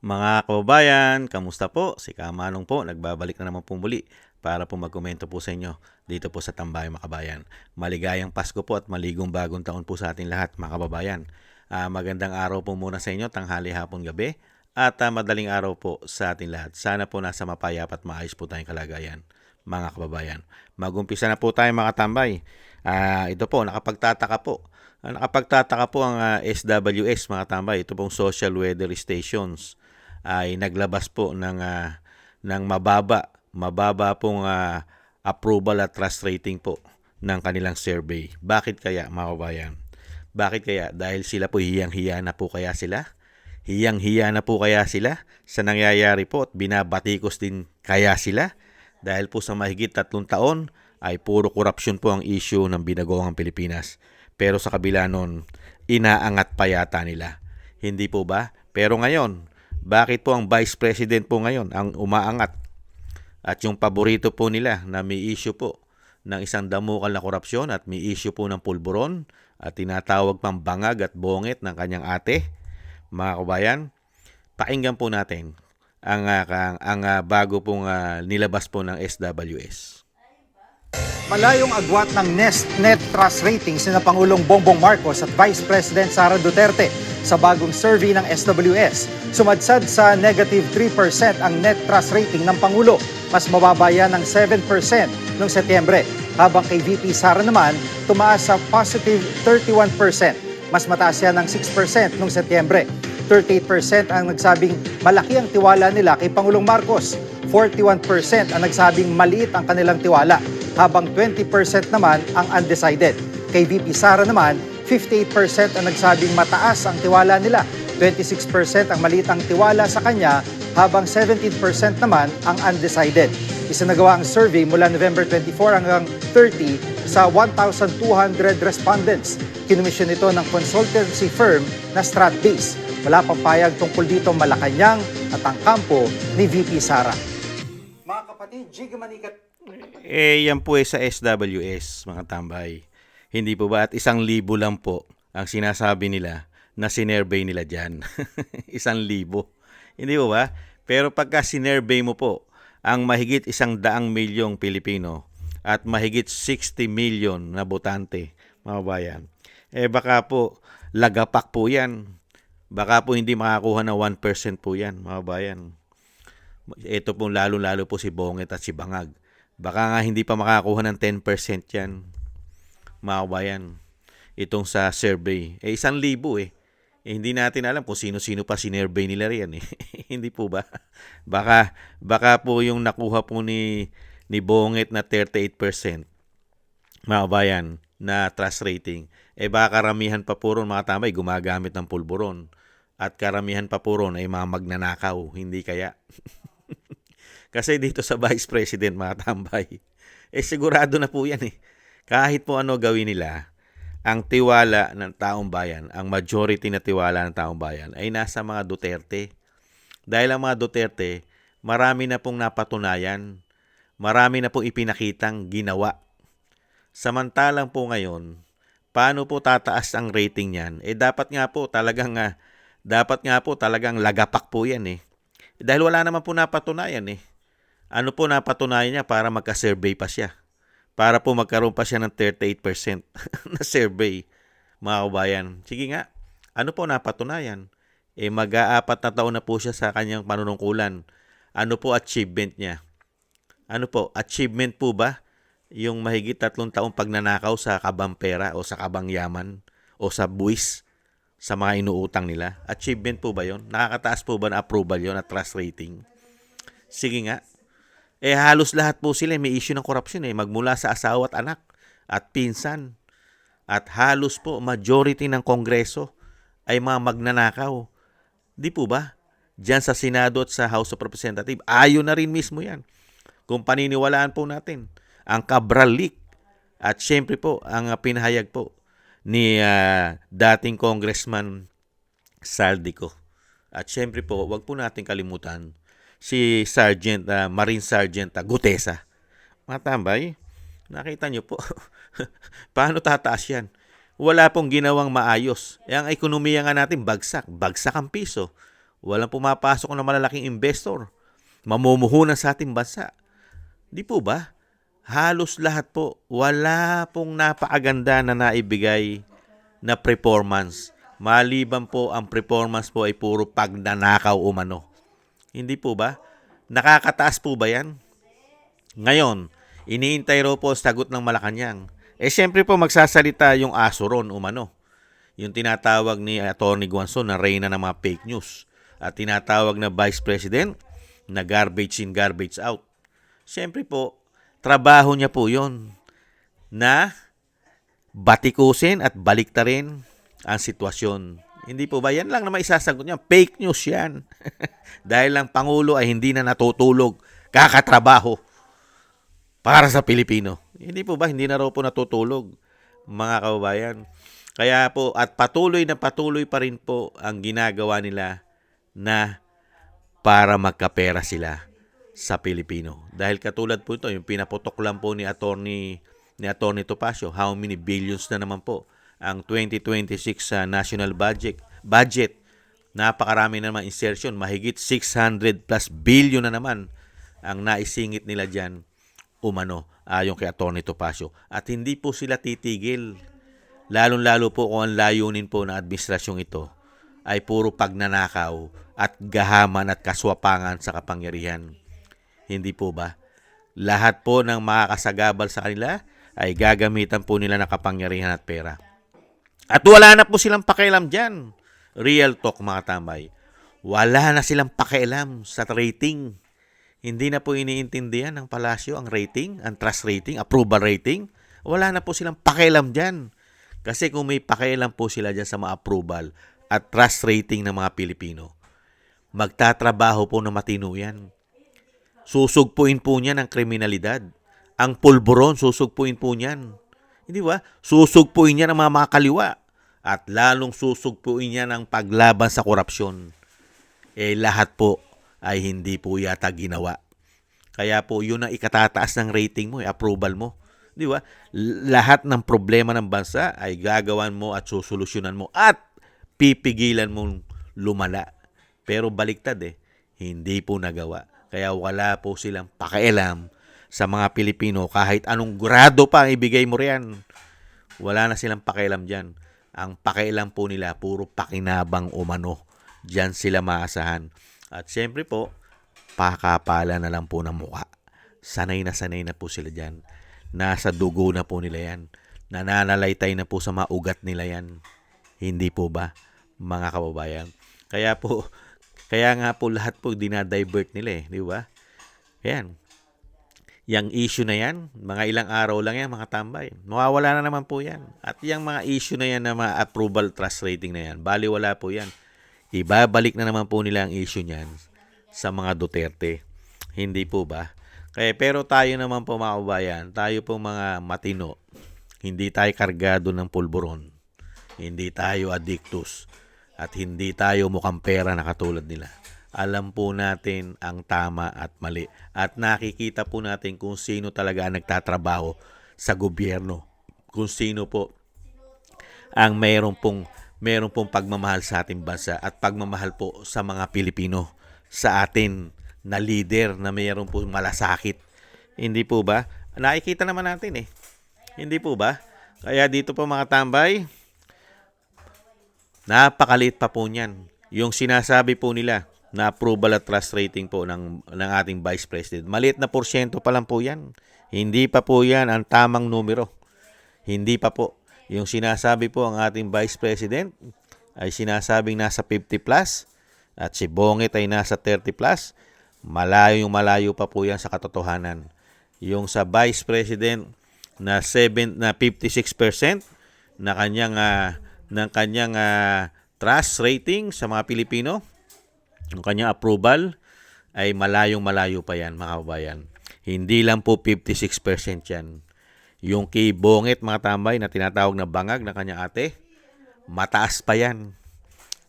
Mga kababayan, kamusta po? Si Kamanong po, nagbabalik na naman po muli para po magkomento po sa inyo dito po sa Tambayang Makabayan. Maligayang Pasko po at maligong bagong taon po sa ating lahat, mga kababayan. Magandang araw po muna sa inyo, tanghali, hapon, gabi, at madaling araw po sa ating lahat. Sana po nasa mapayap at maayos po tayong kalagayan, mga kababayan. Magumpisa na po tayo, mga tambay. Ito po, nakapagtataka po. Nakapagtataka po ang SWS, mga tambay. Ito pong Social Weather Stations ay naglabas po ng mababa pong approval at trust rating po ng kanilang survey. Bakit kaya, mga kabayan? Bakit kaya? Dahil sila po hiyang-hiya na po kaya sila? Hiyang-hiya na po kaya sila sa nangyayari po at binabatikos din kaya sila? Dahil po sa mahigit 3 taon ay puro korupsyon po ang issue ng binagawang Pilipinas. Pero sa kabila nun, inaangat pa yata nila. Hindi po ba? Pero ngayon, bakit po ang Vice President po ngayon ang umaangat? At yung paborito po nila na may issue po ng isang damukal na korupsyon at may issue po ng pulburon at tinatawag pang bangag at bongit ng kanyang ate, mga kabayan, pakinggan po natin ang bago pong nilabas po ng SWS. Malayong agwat ng net trust ratings ni Pangulong Bongbong Marcos at Vice President Sara Duterte sa bagong survey ng SWS. Sumadsad sa negative 3% ang net trust rating ng Pangulo. Mas mababa yan ng 7% noong Setyembre. Habang kay VP Sara naman, tumaas sa positive 31%. Mas mataas yan ng 6% noong Setyembre. 38% ang nagsabing malaki ang tiwala nila kay Pangulong Marcos. 41% ang nagsabing maliit ang kanilang tiwala, habang 20% naman ang undecided. Kay VP Sara naman, 58% ang nagsabing mataas ang tiwala nila, 26% ang maliit ang tiwala sa kanya, habang 17% naman ang undecided. Isinagawa ang survey mula November 24 hanggang 30 sa 1,200 respondents. Kinomisyon ito ng consultancy firm na Stratbase. Wala pang payag tungkol dito Malacanang at ang kampo ni VP Sara. Mga kapatid, Jig Manikat. Yan po sa SWS, mga tambay. Hindi po ba? At 1,000 lang po ang sinasabi nila na sinervey nila dyan. 1,000. Hindi po ba? Pero pagka sinervey mo po ang mahigit 100 milyong Pilipino at mahigit 60 million na botante, mga bayan, baka po lagapak po yan. Baka po hindi makakuha ng 1% po yan, mga bayan. Ito po lalo-lalo po si Bongit at si Bangag. Baka nga hindi pa makakuha ng 10% yan, mga kabayan, itong sa survey. 1,000 hindi natin alam kung sino-sino pa sinurvey nila riyan Hindi po ba? Baka po yung nakuha po ni Bongit na 38%, mga kabayan, na trust rating. Baka karamihan pa po ron, mga tambay, gumagamit ng pulburon. At karamihan pa po ron ay mga magnanakaw. Hindi kaya? Kasi dito sa Vice President, mga tambay, sigurado na po yan Kahit po ano gawin nila, ang tiwala ng taong bayan, ang majority na tiwala ng taong bayan ay nasa mga Duterte. Dahil ang mga Duterte, marami na pong napatunayan, marami na pong ipinakitang ginawa. Samantalang po ngayon, paano po tataas ang rating niyan? Dapat nga po talagang lagapak po yan Dahil wala naman po napatunayan Ano po napatunayan niya para magka-survey pa siya? Para po magkaroon pa siya ng 38% na survey, mga kabayan. Sige nga, ano po napatunayan? Mag-aapat na taon na po siya sa kanyang panunungkulan. Ano po achievement niya? Ano po, achievement po ba? Yung mahigit 3 taong pagnanakaw sa kabang pera o sa kabang yaman o sa buwis sa mga inuutang nila? Achievement po ba yon? Nakakataas po ba na approval yon at trust rating? Sige nga. Halos lahat po sila may issue ng korupsyon magmula sa asawa at anak at pinsan. At halos po majority ng Kongreso ay mga magnanakaw. Di po ba? Diyan sa Senado at sa House of Representatives, ayon na rin mismo yan. Kung paniniwalaan po natin, ang Cabral leak at syempre po ang pinahayag po ni dating Congressman Saldico. At syempre po, wag po natin kalimutan si Marine Sergeant Gutesa. Mga tambay, nakita nyo po, paano tataas yan? Wala pong ginawang maayos. Ang ekonomiya nga natin bagsak ang piso. Walang pumapasok na malalaking investor. Mamumuhunan sa ating bansa. Di po ba? Halos lahat po. Wala pong napakaganda na naibigay na performance. Maliban po ang performance po ay puro pagnanakaw umano. Hindi po ba? Nakakataas po ba yan? Ngayon, iniintay raw po sagot ng Malacanang. Siyempre po magsasalita yung aso ron umano. Yung tinatawag ni Atty. Guanzon na reyna ng mga fake news. At tinatawag na Vice President na garbage in, garbage out. Siyempre po, trabaho niya po yon na batikusin at baliktarin ang sitwasyon. Hindi po ba? Yan lang na maisasagot niya. Fake news yan. Dahil lang Pangulo ay hindi na natutulog, kakatrabaho para sa Pilipino. Hindi po ba? Hindi na raw po natutulog, mga kababayan. Kaya po, at patuloy na patuloy pa rin po ang ginagawa nila na para magkapera sila sa Pilipino. Dahil katulad po ito, yung pinaputok lang po ni Atty. Topacio, how many billions na naman po ang 2026 national budget. Napakarami na naman insertion, mahigit 600 plus billion na naman ang naisingit nila dyan umano ayon kay Atty. Topacio. At hindi po sila titigil. Lalong-lalo po kung ang layunin po ng administrasyong ito ay puro pagnanakaw at gahaman at kaswapangan sa kapangyarihan. Hindi po ba? Lahat po ng makakasagabal sa kanila ay gagamitan po nila ng kapangyarihan at pera. At wala na po silang pakialam dyan. Real talk, mga tambay. Wala na silang pakialam sa rating. Hindi na po iniintindihan ng palasyo ang rating, ang trust rating, approval rating. Wala na po silang pakialam dyan. Kasi kung may pakialam po sila dyan sa mga approval at trust rating ng mga Pilipino, magtatrabaho po na matino yan. Susugpuin po niyan ang kriminalidad. Ang pulburon, susugpuin po niyan. Hindi ba? Susugpuin niyan ang mga makakaliwa. At lalong susugpuin niyan ang paglaban sa korupsyon. Lahat po ay hindi po yata ginawa. Kaya po, yun ang ikatataas ng rating mo, approval mo. Di ba? Lahat ng problema ng bansa ay gagawan mo at susolusyonan mo at pipigilan mong lumala. Pero baliktad hindi po nagawa. Kaya wala po silang pakialam sa mga Pilipino kahit anong grado pa ang ibigay mo riyan. Wala na silang pakialam dyan. Ang pakialam po nila, puro pakinabang umano. Diyan sila maasahan. At syempre po, pakapala na lang po ng mukha. Sanay na po sila dyan. Nasa dugo na po nila yan. Nananalaytay na po sa mga ugat nila yan. Hindi po ba, mga kababayan? Kaya nga po lahat po dinadivert nila di ba? Yan. Yang issue na yan, mga ilang araw lang yan, mga tambay. Mawawala na naman po yan. At yung mga issue na yan na mga approval trust rating na yan, baliwala po yan. Ibabalik na naman po nila ang issue niyan sa mga Duterte. Hindi po ba? Pero tayo naman po, mga kababayan, tayo po mga matino. Hindi tayo kargado ng pulburon. Hindi tayo addictus. At hindi tayo mukhang pera na katulad nila. Alam po natin ang tama at mali. At nakikita po natin kung sino talaga ang nagtatrabaho sa gobyerno. Kung sino po ang mayroon pong pagmamahal sa ating bansa at pagmamahal po sa mga Pilipino, sa atin na leader na mayroon po malasakit. Hindi po ba? Nakikita naman natin Hindi po ba? Kaya dito po, mga tambay, napakaliit pa po niyan. Yung sinasabi po nila na approval at trust rating po ng ating Vice President. Maliit na porsyento pa lang po yan. Hindi pa po yan ang tamang numero. Hindi pa po. Yung sinasabi po ang ating Vice President ay sinasabing nasa 50 plus at si Bongit ay nasa 30 plus. Malayo pa po yan sa katotohanan. Yung sa Vice President na 56% na kanyang trust rating sa mga Pilipino, yung kanyang approval ay malayo pa yan, mga kababayan. Hindi lang po 56% yan. Yung kay Bongit, mga tambay, na tinatawag na bangag na kanyang ate, mataas pa yan.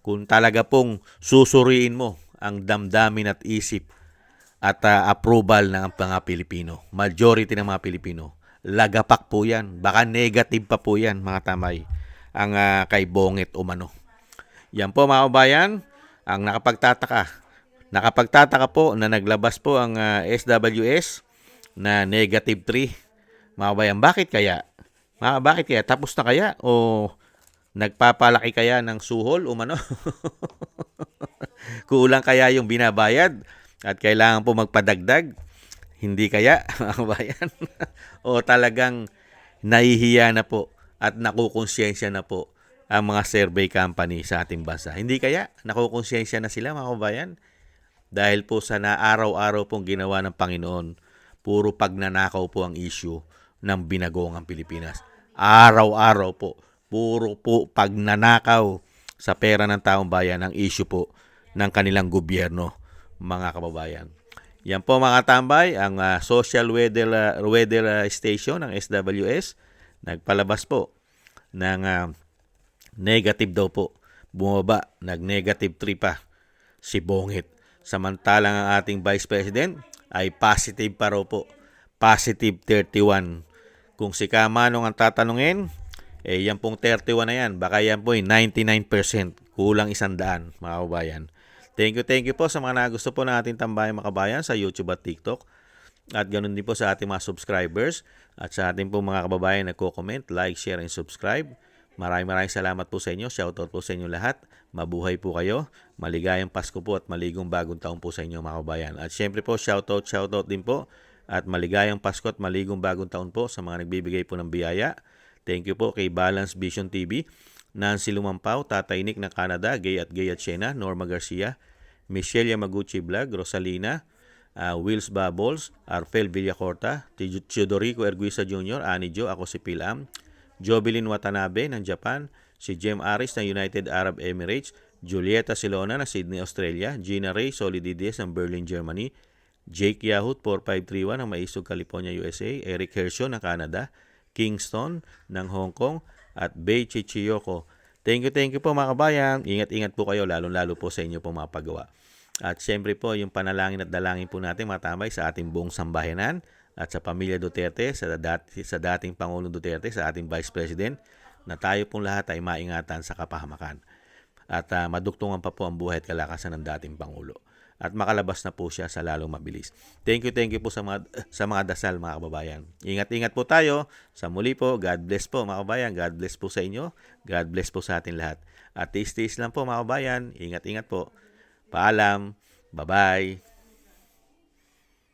Kung talaga pong susuriin mo ang damdamin at isip at approval ng mga Pilipino, majority ng mga Pilipino, lagapak po yan. Baka negative pa po yan, mga tambay, ang kay Bongit umano. Yan po, mga kababayan, ang nakapagtataka po na naglabas po ang SWS na negative 3. Mga kabayan, bakit kaya? Bakit kaya? Tapos na kaya? O nagpapalaki kaya ng suhol umano? Kulang kaya yung binabayad at kailangan po magpadagdag? Hindi kaya, mga kabayan? O talagang nahihiya na po at nakukonsensya na po ang mga survey company sa ating bansa? Hindi kaya? Nakukonsensya na sila, mga kabayan? Dahil po sa araw-araw pong ginawa ng Panginoon, puro pagnanakaw po ang issue ng binagongang Pilipinas. Araw-araw po, puro po pagnanakaw sa pera ng taong bayan ang issue po ng kanilang gobyerno, mga kababayan. Yan po mga tambay, ang social weather station ng SWS nagpalabas po ng negative daw po. Bumaba, nag-negative 3 pa si Bongit. Samantalang ang ating Vice President ay positive pa raw po. Positive 31. Kung si Kamanong ang tatanungin, yan pong 31 na yan. Baka yan po ay 99%. Kulang 100, mga kabayan. Thank you po sa mga nagusto po ng ating tambayan, mga kabayan, sa YouTube at TikTok. At ganoon din po sa ating mga subscribers at sa ating po mga kababayan na nagko-comment, like, share, and subscribe. Maraming salamat po sa inyo. Shoutout po sa inyo lahat. Mabuhay po kayo. Maligayang Pasko po at maligong bagong taon po sa inyo, mga kabayan. At syempre po, shoutout din po. At maligayang Pasko at maligong bagong taon po sa mga nagbibigay po ng biyaya. Thank you po kay Balance Vision TV, Nancy Lumampaw, Tatay Nick ng Canada, Gay at Siena, Norma Garcia, Michelle Yamaguchi Vlog, Rosalina, Wills Bubbles, Arfel Villacorta, Teodorico Erguisa Jr., Ani Jo, ako si Pilam, Jovelyn Watanabe ng Japan, si Jem Aris ng United Arab Emirates, Julieta Silona ng Sydney, Australia, Gina Ray Solidides ng Berlin, Germany, Jake Yahut 4531 ng Maisog, California, USA, Eric Hershaw ng Canada, Kingston ng Hong Kong, at Bei Chichiyoko. Thank you po mga kabayan. Ingat po kayo, lalong-lalo po sa inyo pong mga paggawa. At syempre po, yung panalangin at dalangin po natin mga tambay sa ating buong sambayanan at sa pamilya Duterte, sa dating Pangulong Duterte, sa ating Vice President, na tayo pong lahat ay maingatan sa kapahamakan. At madugtungan pa po ang buhay at kalakasan ng dating Pangulo. At makalabas na po siya sa lalong mabilis. Thank you po sa mga dasal, mga kababayan. Ingat po tayo. Sa muli po, God bless po mga kababayan. God bless po sa inyo. God bless po sa atin lahat. At tiis lang po mga kababayan. Ingat po. Paalam. Bye-bye.